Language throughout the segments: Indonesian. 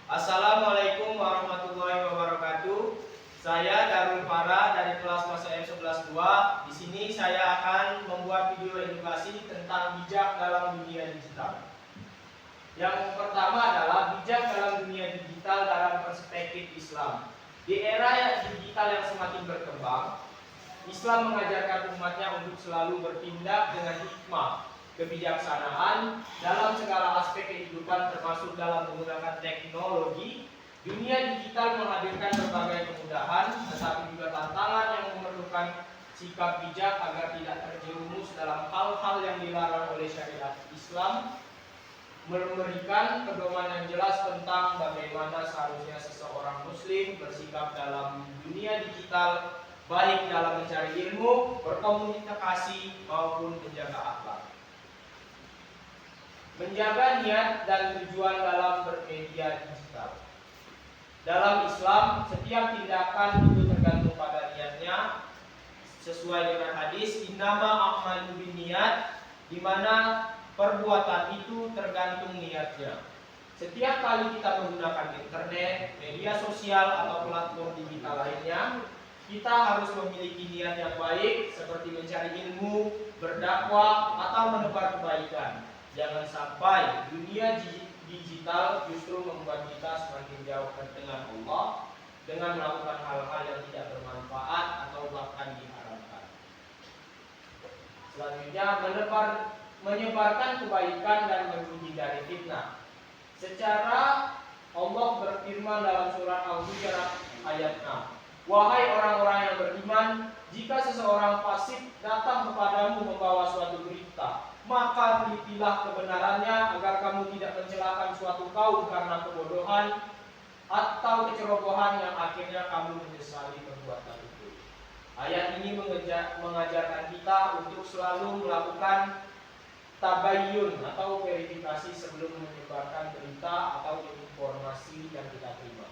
Assalamualaikum warahmatullahi wabarakatuh. Saya Darul Fara dari kelas masa M11-2. Di sini saya akan membuat video edukasi tentang bijak dalam dunia digital. Yang pertama adalah bijak dalam dunia digital dalam perspektif Islam. Di era digital yang semakin berkembang, Islam mengajarkan umatnya untuk selalu bertindak dengan hikmah, kebijaksanaan dalam segala aspek kehidupan, termasuk dalam menggunakan teknologi. Dunia digital menghadirkan berbagai kemudahan, tetapi juga tantangan yang memerlukan sikap bijak agar tidak terjerumus dalam hal-hal yang dilarang oleh syariat Islam. Memberikan pedoman yang jelas tentang bagaimana seharusnya seseorang muslim bersikap dalam dunia digital, baik dalam mencari ilmu, berkomunikasi, maupun menjaga akhlak. Menjaga niat dan tujuan dalam bermedia digital. Dalam Islam, setiap tindakan itu tergantung pada niatnya, sesuai dengan hadis innama a'malu binniyat, di mana perbuatan itu tergantung niatnya. Setiap kali kita menggunakan internet, media sosial, atau platform digital lainnya, kita harus memiliki niat yang baik, seperti mencari ilmu, berdakwah, atau menebar kebaikan. Jangan sampai dunia digital justru membuat kita semakin jauh dengan Allah dengan melakukan hal-hal yang tidak bermanfaat atau bahkan diharamkan. Selanjutnya, menyebarkan kebaikan dan menghindari fitnah. Secara Allah berfirman dalam surat Al-Hujurat ayat 6, wahai orang-orang yang beriman, jika seseorang fasik datang kepadamu membawa suatu berita, maka telitilah kebenarannya agar kamu tidak mencelakakan suatu kaum karena kebodohan atau kecerobohan yang akhirnya kamu menyesali perbuatan itu. Ayat ini mengajarkan kita untuk selalu melakukan tabayyun atau verifikasi sebelum menyebarkan berita atau informasi yang kita terima.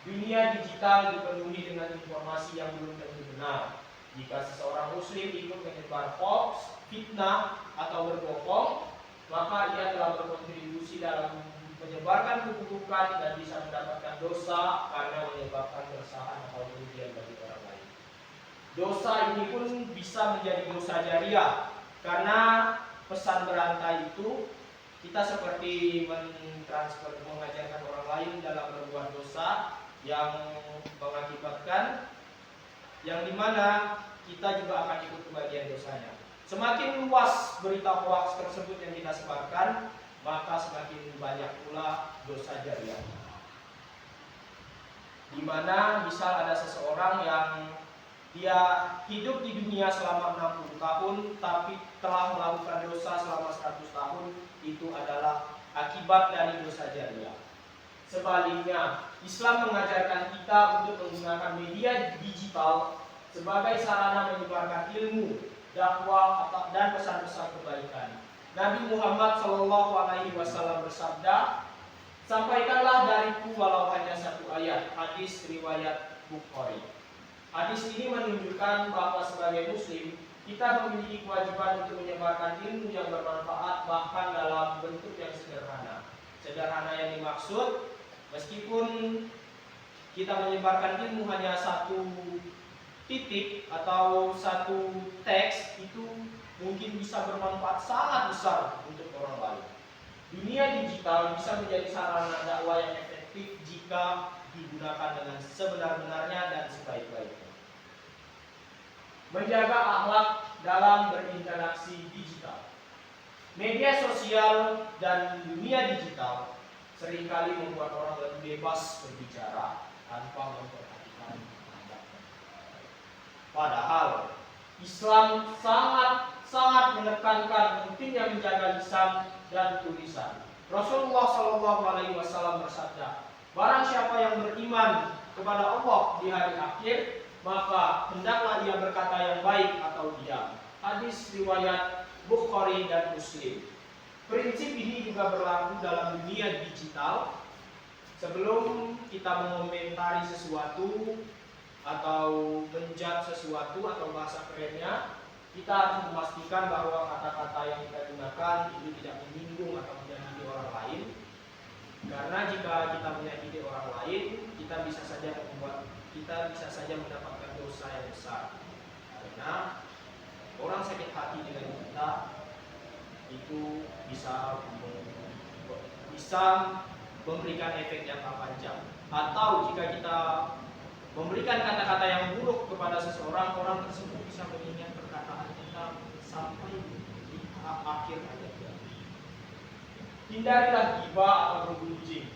Dunia digital dipenuhi dengan informasi yang belum tentu benar. Jika seseorang muslim ikut menyebar hoax, fitnah, atau berbohong, maka ia telah berkontribusi dalam menyebarkan keburukan dan bisa mendapatkan dosa karena menyebabkan keresahan atau kerugian bagi orang lain. Dosa ini pun bisa menjadi dosa jariah karena pesan berantai itu kita seperti mengajarkan orang lain dalam berbuat dosa yang mengakibatkan yang dimana kita juga akan ikut kebagian dosanya. Semakin luas berita hoax tersebut yang kita sebarkan, maka semakin banyak pula dosa jariah. Dimana misal ada seseorang yang dia hidup di dunia selama 60 tahun tapi telah melakukan dosa selama 100 tahun, itu adalah akibat dari dosa jariah. Sebaliknya, Islam mengajarkan kita untuk menggunakan media digital sebagai sarana menyebarkan ilmu, dakwah, dan pesan-pesan kebaikan. Nabi Muhammad SAW bersabda, sampaikanlah dariku walau hanya satu ayat. Hadis riwayat Bukhari. Hadis ini menunjukkan bahwa sebagai muslim kita memiliki kewajiban untuk menyebarkan ilmu yang bermanfaat bahkan dalam bentuk yang sederhana. Sederhana yang dimaksud, meskipun kita menyebarkan ilmu hanya satu titik atau satu teks, itu mungkin bisa bermanfaat sangat besar untuk orang lain. Dunia digital bisa menjadi sarana dakwah yang efektif jika digunakan dengan sebenar-benarnya dan sebaik-baiknya. Menjaga akhlak dalam berinteraksi digital. Media sosial dan dunia digital seringkali membuat orang lebih bebas berbicara tanpa memperhatikan adabnya. Padahal Islam sangat menekankan pentingnya menjaga lisan dan tulisan. Rasulullah SAW bersabda, barang siapa yang beriman kepada Allah di hari akhir, maka hendaklah ia berkata yang baik atau diam. Hadis riwayat Bukhari dan Muslim. Prinsip ini juga berlaku dalam dunia digital. Sebelum kita mengomentari sesuatu atau menjudge sesuatu atau bahasa kerennya, kita harus memastikan bahwa kata-kata yang kita gunakan itu tidak menyinggung atau menyakiti orang lain. Karena jika kita menyakiti orang lain, kita bisa saja mendapatkan dosa yang besar. Karena orang sakit hati dengan kita itu bisa memberikan efek jangka panjang. Atau jika kita memberikan kata-kata yang buruk kepada seseorang, orang tersebut bisa mengingat perkataan kita sampai di akhir hayatnya. Hindarilah ghibah atau bergunjing,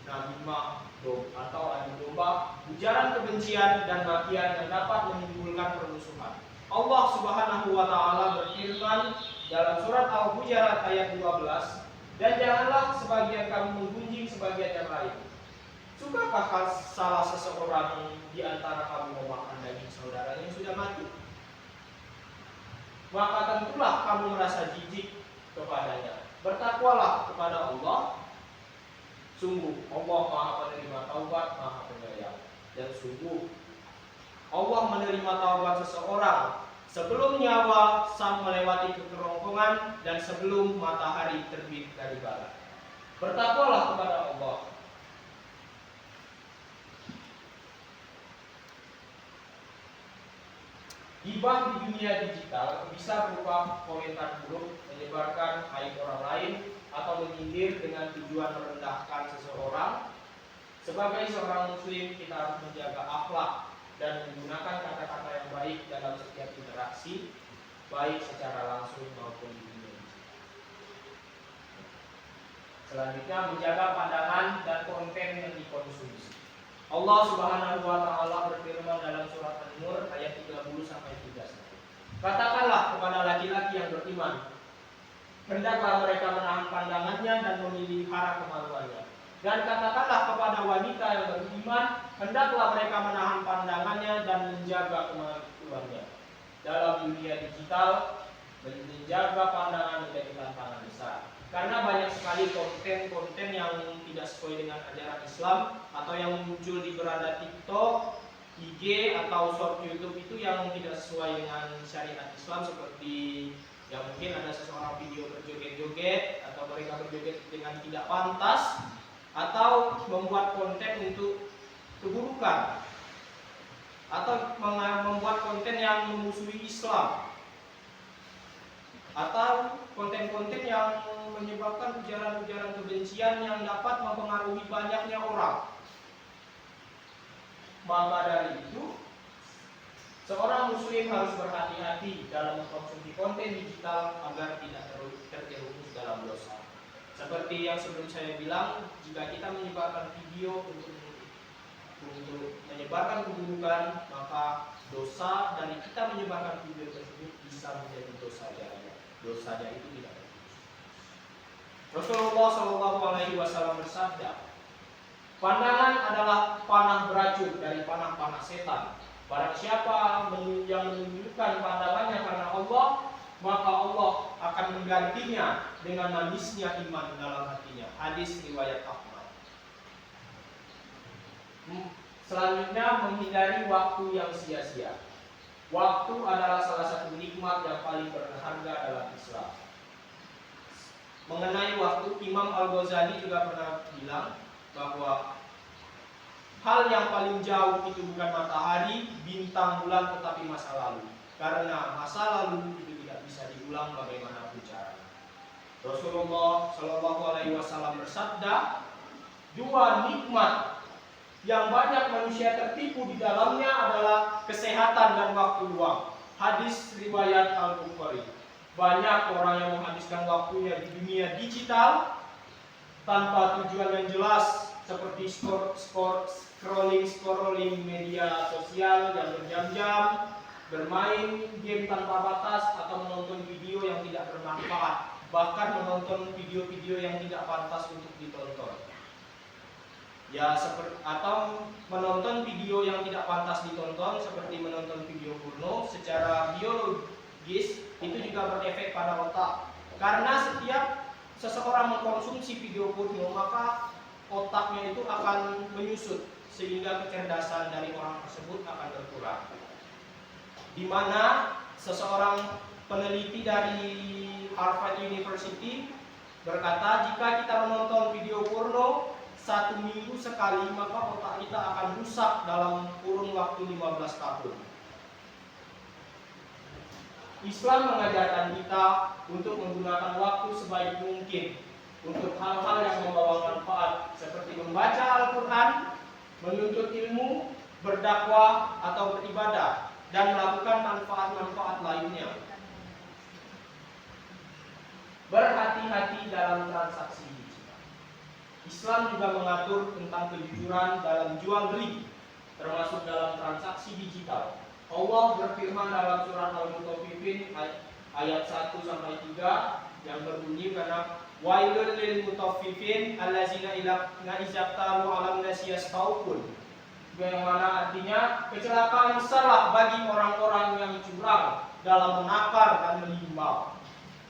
namimah atau adu domba, ujaran kebencian dan makian yang dapat menimbulkan permusuhan. Allah Subhanahu wa taala berfirman dalam surat Al-Hujurat ayat 12, dan janganlah sebagian kamu menggunjing sebagian yang lain. Sukakah salah seseorang di antara kamu memakan daging saudaranya yang sudah mati? Maka tentulah kamu merasa jijik kepadanya. Bertakwalah kepada Allah. Sungguh Allah Maha Penerima Taubat, Maha Penyayang. Dan sungguh Allah menerima taubat seseorang sebelum nyawa sang melewati kekerongkongan dan sebelum matahari terbit dari barat. Bertakwalah kepada Allah. Ghibah di dunia digital bisa berupa komentar buruk, menyebarkan aib orang lain, atau menyindir dengan tujuan merendahkan seseorang. Sebagai seorang muslim, kita harus menjaga akhlak dan menggunakan kata-kata yang baik dalam setiap interaksi, baik secara langsung maupun di dunia digital. Selanjutnya, menjaga pandangan dan konten yang dikonsumsi. Allah Subhanahu wa taala berfirman dalam surat An-Nur ayat 30 sampai 31. Katakanlah kepada laki-laki yang beriman, hendaklah mereka menahan pandangannya dan memelihara kemaluannya. Dan katakanlah kepada wanita yang beriman, hendaklah mereka menahan pandangannya dan menjaga kemaluannya. Dalam dunia digital, menjaga pandangan menjadi tantangan besar. Karena banyak sekali konten-konten yang tidak sesuai dengan ajaran Islam, atau yang muncul di beranda TikTok, IG, atau short YouTube itu yang tidak sesuai dengan syariat Islam, seperti yang mungkin ada seseorang video berjoget-joget, atau mereka berjoget dengan tidak pantas, atau membuat konten untuk keburukan, atau membuat konten yang memusuhi Islam, atau konten-konten yang menyebabkan ujaran-ujaran kebencian yang dapat mempengaruhi banyaknya orang. Maka dari itu, seorang muslim harus berhati-hati dalam mengkonsumsi konten digital agar tidak terjerumus dalam dosa. Seperti yang sebelum saya bilang, jika kita menyebarkan video untuk menyebarkan keburukan, maka dosa dari kita menyebarkan video tersebut bisa menjadi dosa jariah. Dosanya itu tidak terputus. Rasulullah SAW bersabda, pandangan adalah panah beracun dari panah-panah setan. Barang siapa yang menunjukkan pandangannya karena Allah, maka Allah akan menggantinya dengan manisnya iman dalam hatinya. Hadis riwayat Ahmad. Selanjutnya, menghindari waktu yang sia-sia. Waktu adalah salah satu nikmat yang paling berharga dalam Islam. Mengenai waktu, Imam Al-Ghazali juga pernah bilang bahwa hal yang paling jauh itu bukan matahari, bintang, bulan, tetapi masa lalu. Karena masa lalu itu tidak bisa diulang bagaimanapun caranya. Rasulullah SAW bersabda, dua nikmat yang banyak manusia tertipu di dalamnya adalah kesehatan dan waktu luang. Hadis riwayat Al-Bukhari. Banyak orang yang menghabiskan waktunya di dunia digital tanpa tujuan yang jelas, seperti scrolling media sosial yang berjam-jam, bermain game tanpa batas, atau menonton video yang tidak bermanfaat, bahkan menonton video-video yang tidak pantas untuk ditonton. Atau menonton video yang tidak pantas ditonton, seperti menonton video porno. Secara biologis itu juga berefek pada otak, karena setiap seseorang mengkonsumsi video porno, maka otaknya itu akan menyusut, sehingga kecerdasan dari orang tersebut akan berkurang. Di mana seseorang peneliti dari Harvard University berkata, jika kita menonton video porno 1 minggu sekali, maka otak kita akan rusak dalam kurun waktu 15 tahun. Islam mengajarkan kita untuk menggunakan waktu sebaik mungkin untuk hal-hal yang membawa manfaat, seperti membaca Al-Quran, menuntut ilmu, berdakwah atau beribadah, dan melakukan manfaat-manfaat lainnya. Berhati-hati dalam transaksi digital. Islam juga mengatur tentang kejujuran dalam jual beli, termasuk dalam transaksi digital. Allah berfirman dalam surat Al-Mutaffifin ayat 1-3 yang berbunyi, karena wailul lil mutaffifin allazina idza talu 'alan nasi yastawfun, yang mana artinya kecelakaan besarlah bagi orang-orang yang curang dalam menakar dan menimbang,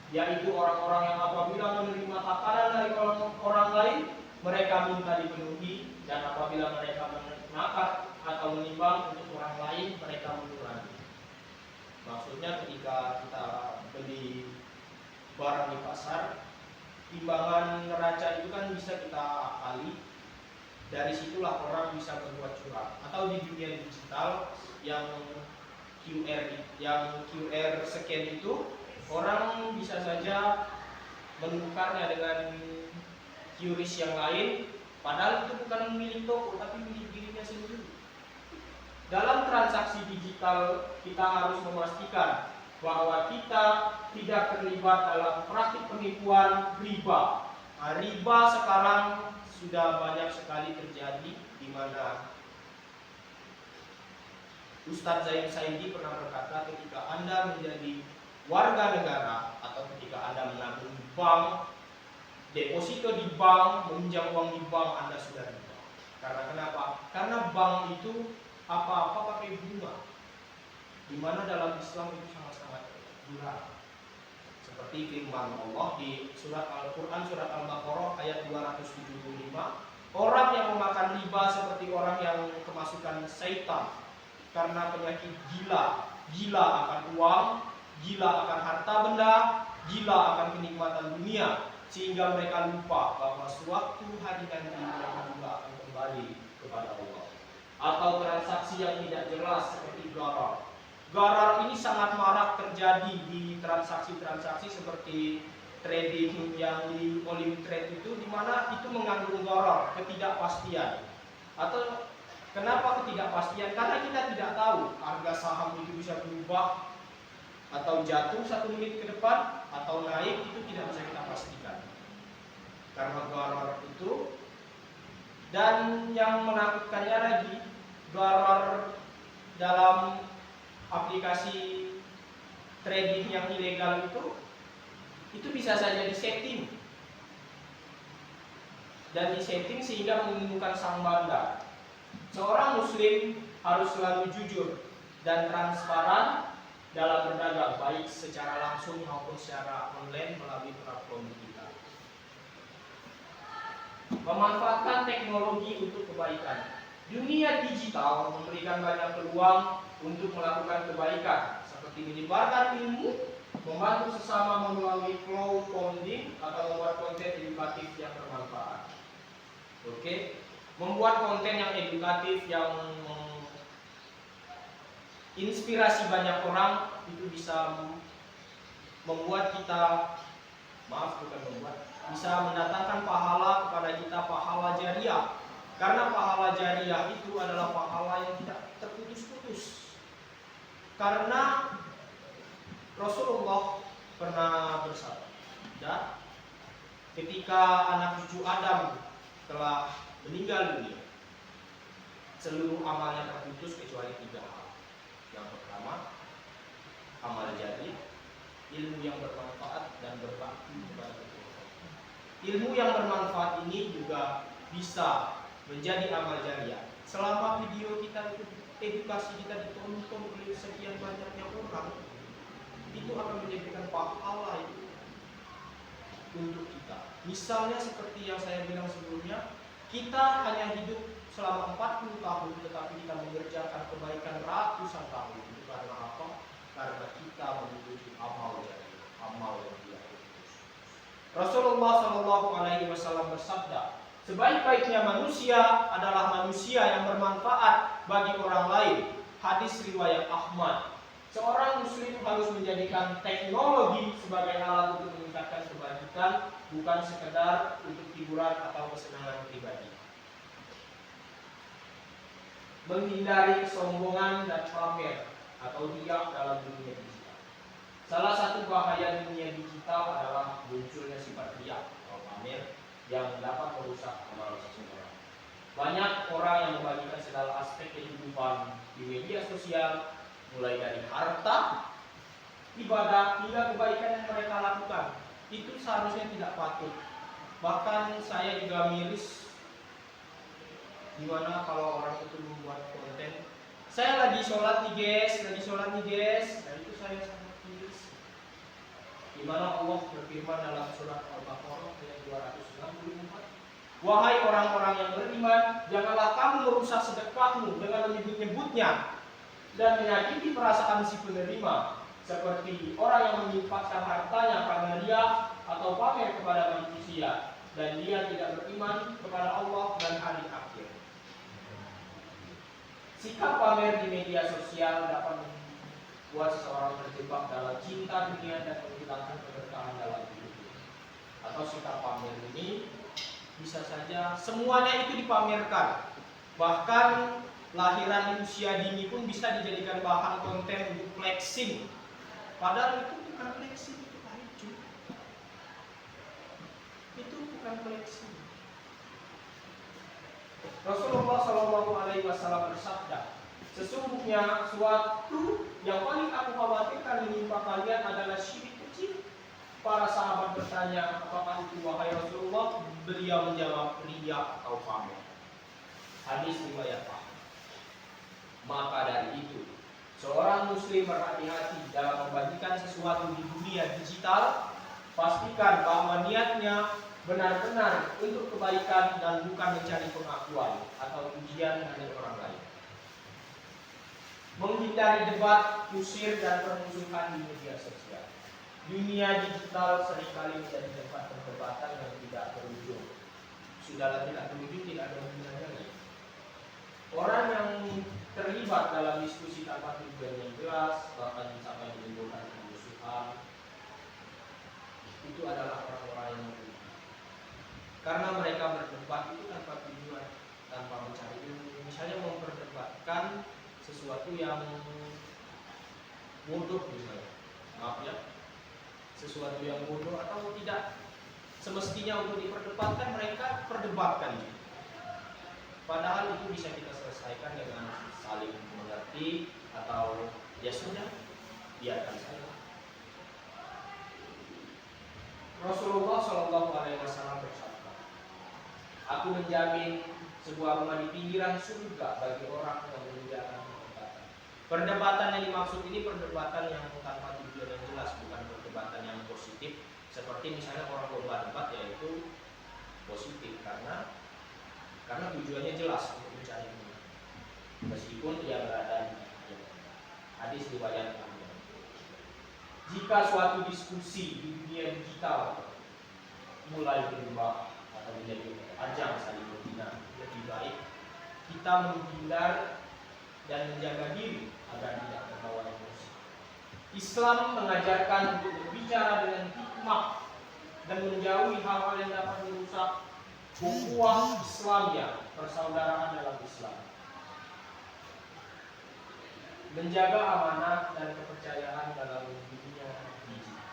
yaitu orang-orang yang apabila menerima takaran dari orang lain, mereka minta dipenuhi, dan apabila mereka menakar atau menimbang untuk orang lain, mereka mengurangi. Maksudnya ketika kita beli barang di pasar, timbangan neraca itu kan bisa kita akali. Dari situlah orang bisa berbuat curang. Atau di dunia digital yang QR scan itu, orang bisa saja menukarnya dengan QRIS yang lain, padahal itu bukan milik toko tapi milik dirinya sendiri. Dalam transaksi digital kita harus memastikan bahwa kita tidak terlibat dalam praktik penipuan riba. Nah, riba sekarang sudah banyak sekali terjadi, di mana Ustadz Zain Saidi pernah berkata, ketika Anda menjadi warga negara atau ketika Anda menabung di bank, deposito di bank, meminjam uang di bank, Anda sudah riba. Karena kenapa? Karena bank itu apa-apa pakai bunga, di mana dalam Islam itu sangat-sangat dilarang. Seperti firman Allah di surat Al-Quran, surat Al-Baqarah ayat 275, orang yang memakan riba seperti orang yang kemasukan syaitan, karena penyakit gila akan uang, gila akan harta benda, gila akan kenikmatan dunia, sehingga mereka lupa bahwa suatu hari nanti mereka juga akan kembali kepada Allah. Atau transaksi yang tidak jelas seperti gharar. Gharar ini sangat marak terjadi di transaksi-transaksi seperti trading yang di volume trade itu, di mana itu mengandung gharar, ketidakpastian. Atau kenapa ketidakpastian? Karena kita tidak tahu harga saham itu bisa berubah atau jatuh 1 menit ke depan atau naik, itu tidak bisa kita pastikan karena gharar itu. Dan yang menakutkannya lagi, gharar dalam aplikasi trading yang ilegal itu bisa saja disetting sehingga menimbulkan sang bandar. Seorang muslim harus selalu jujur dan transparan dalam berdagang, baik secara langsung maupun secara online melalui platform digital. Memanfaatkan teknologi untuk kebaikan. Dunia digital memberikan banyak peluang untuk melakukan kebaikan, seperti menyebarkan ilmu, membantu sesama melalui crowdfunding, atau membuat konten edukatif yang bermanfaat. Membuat konten yang edukatif yang inspirasi banyak orang itu bisa membuat kita, bisa mendatangkan pahala kepada kita, pahala jariah. Karena pahala jariah itu adalah pahala yang tidak terputus-putus. Karena Rasulullah pernah bersabda, ketika anak cucu Adam telah meninggal dunia, seluruh amalnya terputus kecuali 3 hal. Yang pertama, amal jariah, ilmu yang bermanfaat, dan berbakti kepada Tuhan. Ilmu yang bermanfaat ini juga bisa menjadi amal jariah. Selama video kita itu, edukasi kita ditonton oleh sekian banyaknya orang, itu akan menjadikan pahala itu untuk kita. Misalnya seperti yang saya bilang sebelumnya, kita hanya hidup selama 40 tahun, tetapi kita mengerjakan kebaikan ratusan tahun. Itu karena apa? Karena kita memiliki amal jariah, amal yang tidak putus. Rasulullah Shallallahu Alaihi Wasallam bersabda, sebaik-baiknya manusia adalah manusia yang bermanfaat bagi orang lain. Hadis riwayat Ahmad. Seorang muslim harus menjadikan teknologi sebagai alat untuk meningkatkan kebajikan, bukan sekedar untuk hiburan atau kesenangan pribadi. Menghindari kesombongan dan pamer atau riak dalam dunia digital. Salah satu bahaya dunia digital adalah munculnya sifat riak atau pamer yang dapat merusak amal seseorang. Banyak orang yang membagikan segala aspek kehidupan di media sosial, mulai dari harta, ibadah, hingga kebaikan yang mereka lakukan. Itu seharusnya tidak patut. Bahkan saya juga miris gimana kalau orang itu membuat konten, saya lagi sholat nih guys, dan itu saya sangat miris. Gimana Allah berfirman dalam surat Al-Baqarah ayat 264, wahai orang-orang yang beriman, janganlah kamu merusak sedekahmu dengan menyebut-nyebutnya dan menyakiti perasaan si penerima, seperti orang yang menyimpangkan hartanya karena riya atau pamer kepada manusia, dan dia tidak beriman kepada Allah dan hari akhir. Sikap pamer di media sosial dapat membuat seseorang terjebak dalam cinta dunia dan menghilangkan keberkahan dalam hidupnya. Atau sikap pamer ini bisa saja semuanya itu dipamerkan. Bahkan lahiran usia dini pun bisa dijadikan bahan konten untuk flexing. Padahal itu bukan flexing, itu hancur. Itu bukan flexing. Rasulullah Shallallahu Alaihi Wasallam bersabda, sesungguhnya suatu yang paling aku khawatirkan menimpa kalian adalah syirik kecil. Para sahabat bertanya, apakah itu wahai Rasulullah? Beliau menjawab, riya atau pamer. Hadis riwayat Ahmad. Maka dari itu, seorang muslim berhati-hati dalam membagikan sesuatu di dunia digital. Pastikan bahwa niatnya benar-benar untuk kebaikan dan bukan mencari pengakuan atau pujian dari orang lain. Menghindari debat, kusir, dan permusuhan di media sosial. Dunia digital seringkali menjadi tempat perdebatan yang tidak berujung. Sudahlah tidak berujung, tidak ada gunanya lagi. Orang yang terlibat dalam diskusi tanpa tujuan yang jelas, bahkan sampai menimbulkan permusuhan, itu adalah orang-orang yang merugi. Karena mereka berdebat itu tanpa tujuan, tanpa mencari ilmu. Misalnya memperdebatkan sesuatu yang bodoh misalnya, maaf ya, sesuatu yang bodoh atau tidak semestinya untuk diperdebatkan, mereka perdebatkan. Padahal itu bisa kita selesaikan dengan saling mengerti atau ya sudah, biarkan saja. Rasulullah Shallallahu Alaihi Wasallam bersabda, aku menjamin sebuah rumah di pinggiran surga bagi orang yang meninggalkan perdebatan. Perdebatan yang dimaksud ini perdebatan yang tanpa tujuan yang jelas, bukan perdebatan yang positif. Seperti misalnya orang berdebat yaitu positif karena tujuannya jelas untuk mencari ilmu, meskipun dia berada di hadis riwayat Ahmad. Jika suatu diskusi di dunia digital mulai berubah atau menjadi ajang saling menghina, lebih baik kita menghindar dan menjaga diri agar tidak terbawa emosi. Islam mengajarkan untuk berbicara dengan hikmah dan menjauhi hal-hal yang dapat merusak ukhuwah Islamiyah, persaudaraan dalam Islam. Menjaga amanah dan kepercayaan dalam dunia digital.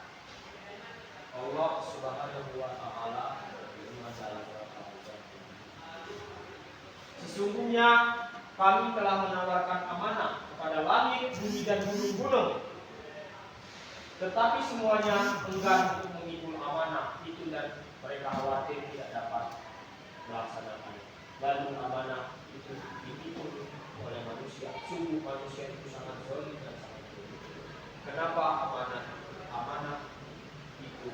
Allah Subhanahu wa taala berfirman dalam surat Al-Baqarah, sesungguhnya kami telah menawarkan amanah kepada langit, bumi dan gunung-gunung, tetapi semuanya enggan untuk memikul amanah itu dan mereka khawatir tidak dapat melaksanakan. Lalu amanah itu dipikul oleh manusia. Sungguh manusia itu sangat zalim dan sangat buruk. Kenapa amanah itu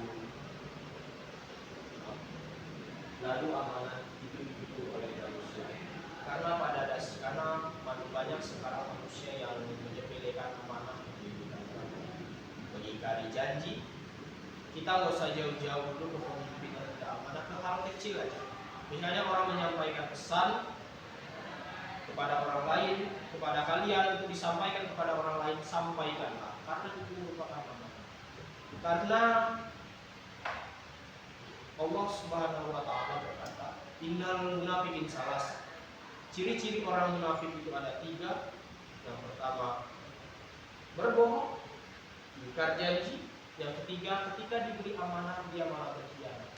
dipikul oleh manusia? Karena banyak sekarang manusia yang menyepelekan amanah, mengingkari janji. Kita nggak usah jauh-jauh dulu ke pada hal kecil aja. Misalnya orang menyampaikan pesan kepada orang lain, kepada kalian untuk disampaikan kepada orang lain, sampaikanlah, karena itu merupakan amanah. Karena Allah Subhanahu wa taala berkata, "Innal munafiqin salas." Ciri-ciri orang munafik itu ada 3. Yang pertama, berbohong, ingkar janji. Yang ketiga, ketika diberi amanah dia malah berkhianat.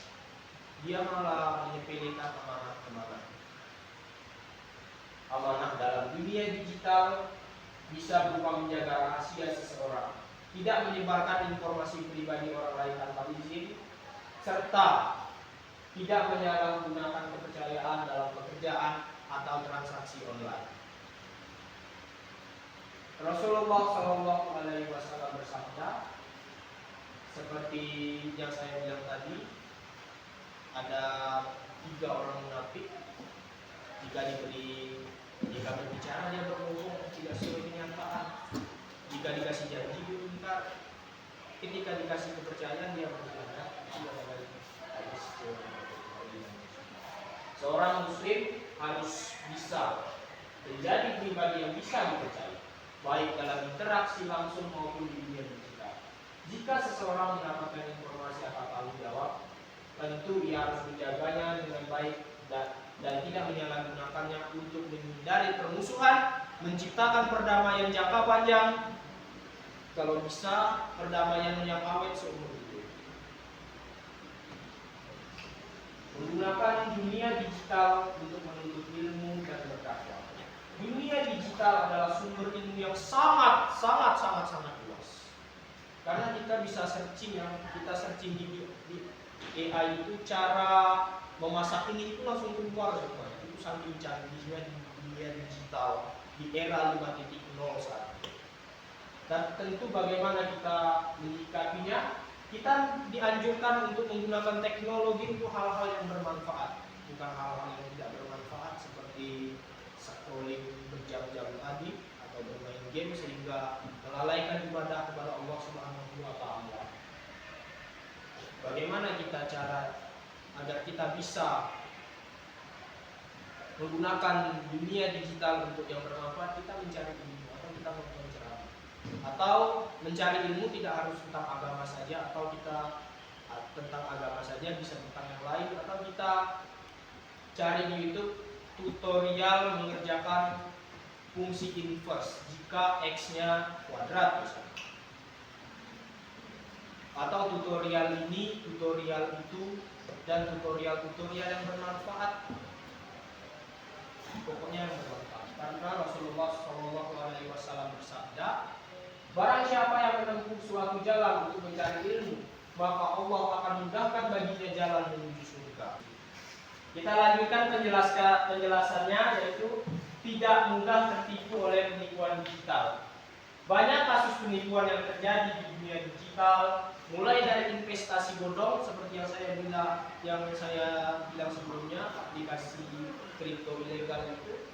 Dia malah menyepelekan amanah-amanah. Amanah dalam dunia digital bisa berupa menjaga rahasia seseorang, tidak menyebarkan informasi pribadi orang lain tanpa izin, serta tidak menyalahgunakan kepercayaan dalam pekerjaan atau transaksi online. Rasulullah Shallallahu Alaihi Wasallam bersabda, seperti yang saya bilang tadi, ada 3 orang munafik. Jika berbicara dia berbohong, tidak sesuai kenyataan. Jika dikasih janji dia ingkar. Ketika dikasih kepercayaan dia berkhianat. Seorang muslim harus bisa menjadi pribadi yang bisa dipercaya, baik dalam interaksi langsung maupun di dunia digital. Jika seseorang mendapatkan informasi atau tanggung jawab, tentu ia harus menjaganya dengan baik dan tidak menyalahgunakannya untuk menghindari permusuhan, menciptakan perdamaian jangka panjang, kalau bisa perdamaian yang awet seumur hidup. Menggunakan dunia digital untuk menuntut ilmu dan berdakwah. Dunia digital adalah sumber ilmu yang sangat luas. Karena kita bisa searching di AI itu, cara memasak ini itu langsung keluar semua. Itu saking canggihnya di dunia digital di era 5.0 saat ini. Dan tentu bagaimana kita menyikapinya, kita dianjurkan untuk menggunakan teknologi untuk hal-hal yang bermanfaat, bukan hal-hal yang tidak bermanfaat seperti scrolling berjam-jam tadi atau bermain game sehingga melalaikan ibadah kepada Allah Subhanahu wa taala. Bagaimana kita cara agar kita bisa menggunakan dunia digital untuk yang bermanfaat? Kita mencari ilmu atau kita menonton ceramah, atau mencari ilmu tidak harus tentang agama saja, atau kita tentang agama saja, bisa tentang yang lain, atau kita cari di YouTube tutorial mengerjakan fungsi inverse jika x-nya kuadrat misalnya, atau tutorial ini, tutorial itu, dan tutorial yang bermanfaat. Pokoknya yang bermanfaat. Karena Rasulullah SAW bersabda, barang siapa yang menempuh suatu jalan untuk mencari ilmu, maka Allah akan mudahkan baginya jalan menuju surga. Kita lanjutkan penjelasannya, yaitu tidak mudah tertipu oleh penipuan digital. Banyak kasus penipuan yang terjadi di dunia digital, mulai dari investasi bodong seperti yang saya bilang sebelumnya, aplikasi kripto ilegal itu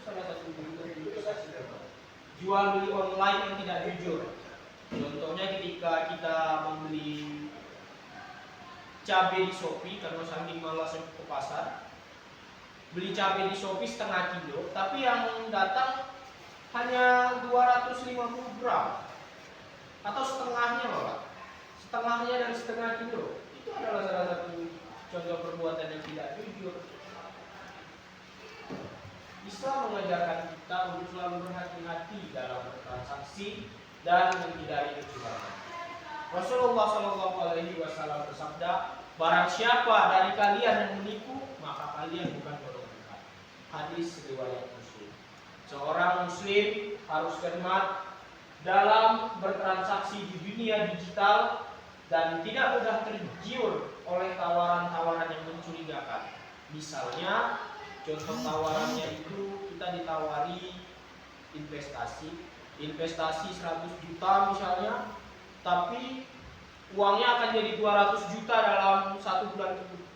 salah satu bentuk investasi bodong. Jual beli online yang tidak jujur. Contohnya ketika kita membeli cabai di Shopee, karena saking malasnya ke pasar, beli cabai di Shopee setengah kilo, tapi yang datang hanya 250 gram atau setengahnya malah. Setengahnya dari setengah kilo. Itu adalah salah satu contoh perbuatan yang tidak jujur. Islam mengajarkan kita untuk selalu berhati-hati dalam bertransaksi dan menghindari kecurangan. Rasulullah SAW bersabda, barang siapa dari kalian yang menipu, maka kalian bukan golongan kami. Hadis riwayat Muslim. Seorang muslim harus cermat dalam bertransaksi di dunia digital dan tidak mudah tergiur oleh tawaran-tawaran yang mencurigakan. Misalnya, contoh tawarannya itu kita ditawari investasi 100 juta misalnya, tapi uangnya akan jadi 200 juta dalam 1 bulan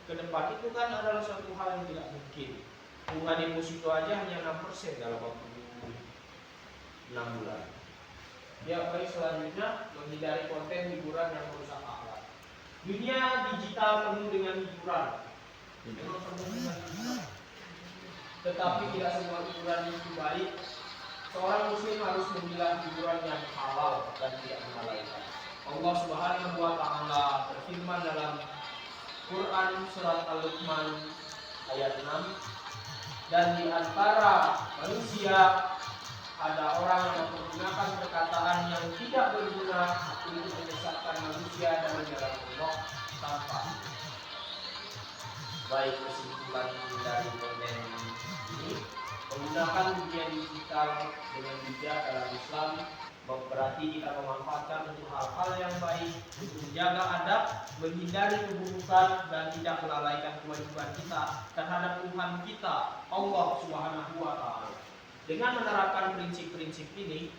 ke depan. Itu kan adalah suatu hal yang tidak mungkin. Bunga deposito aja hanya 6% dalam waktu 6 bulan. Ya, baik, selanjutnya menghindari konten hiburan yang merusak akhlak. Dunia digital penuh dengan hiburan. Memang penuh dengan hiburan. Tetapi tidak semua hiburan itu baik. Seorang muslim harus memilah hiburan yang halal dan tidak melalaikan. Allah Subhanahu wa taala berfirman dalam Quran surat Al-Luqman ayat 6, dan di antara manusia ada orang yang menggunakan perkataan yang tidak berguna untuk menyesatkan manusia dari jalan Allah tanpa baik. Kesimpulan dari konten ini, menggunakan dunia digital dengan bijak dalam Islam berarti kita memanfaatkan untuk hal-hal yang baik, untuk menjaga adab, menghindari keburukan, dan tidak melalaikan kewajiban kita terhadap Tuhan kita, Allah Subhanahu wa taala. Dengan menerapkan prinsip-prinsip ini,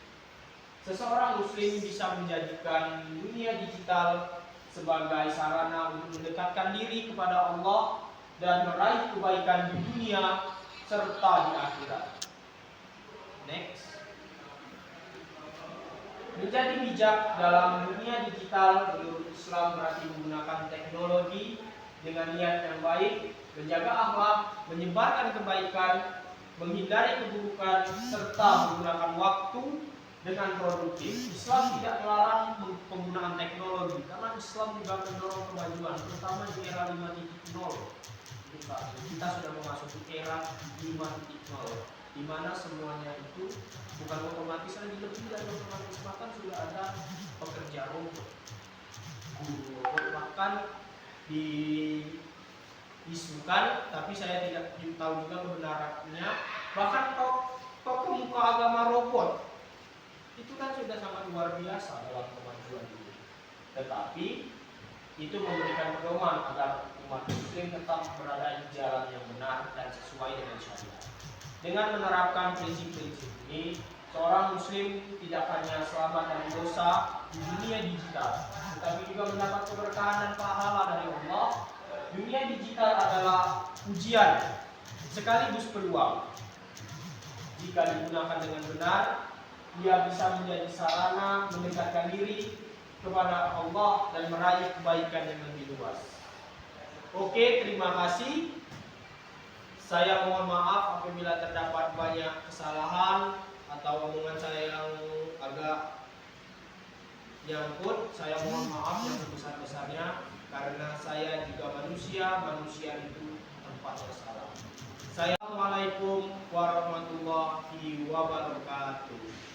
seseorang muslim bisa menjadikan dunia digital sebagai sarana untuk mendekatkan diri kepada Allah dan meraih kebaikan di dunia serta di akhirat. Next. Menjadi bijak dalam dunia digital menurut Islam berarti menggunakan teknologi dengan niat yang baik, menjaga akhlak, menyebarkan kebaikan, menghindari keburukan, serta menggunakan waktu dengan produktif. Islam tidak melarang penggunaan teknologi karena Islam juga mendorong kemajuan, terutama di era 5.0. Kita sudah memasuki era 5.0 di mana semuanya itu bukan otomatis lagi, lebih dari otomatis, bahkan sudah ada pekerja robot, guru robot bahkan diisukan, tapi saya tidak tahu juga kebenarannya. Bahkan tokoh muka agama robot itu kan sudah sangat luar biasa dalam kemajuan ini. Tetapi itu memberikan pedoman agar umat muslim tetap berada di jalan yang benar dan sesuai dengan syariat. Dengan menerapkan prinsip-prinsip ini, seorang muslim tidak hanya selamat dari dosa di dunia digital, tetapi juga mendapat keberkahan dan pahala dari Allah. Dunia digital adalah ujian sekaligus peluang. Jika digunakan dengan benar, dia bisa menjadi sarana mendekatkan diri kepada Allah dan meraih kebaikan yang lebih luas. Oke, terima kasih. Saya mohon maaf apabila terdapat banyak kesalahan atau omongan saya yang agak nyangkut. Saya mohon maaf yang sebesar-besarnya karena saya juga manusia itu tempatnya salah. Assalamualaikum warahmatullahi wabarakatuh.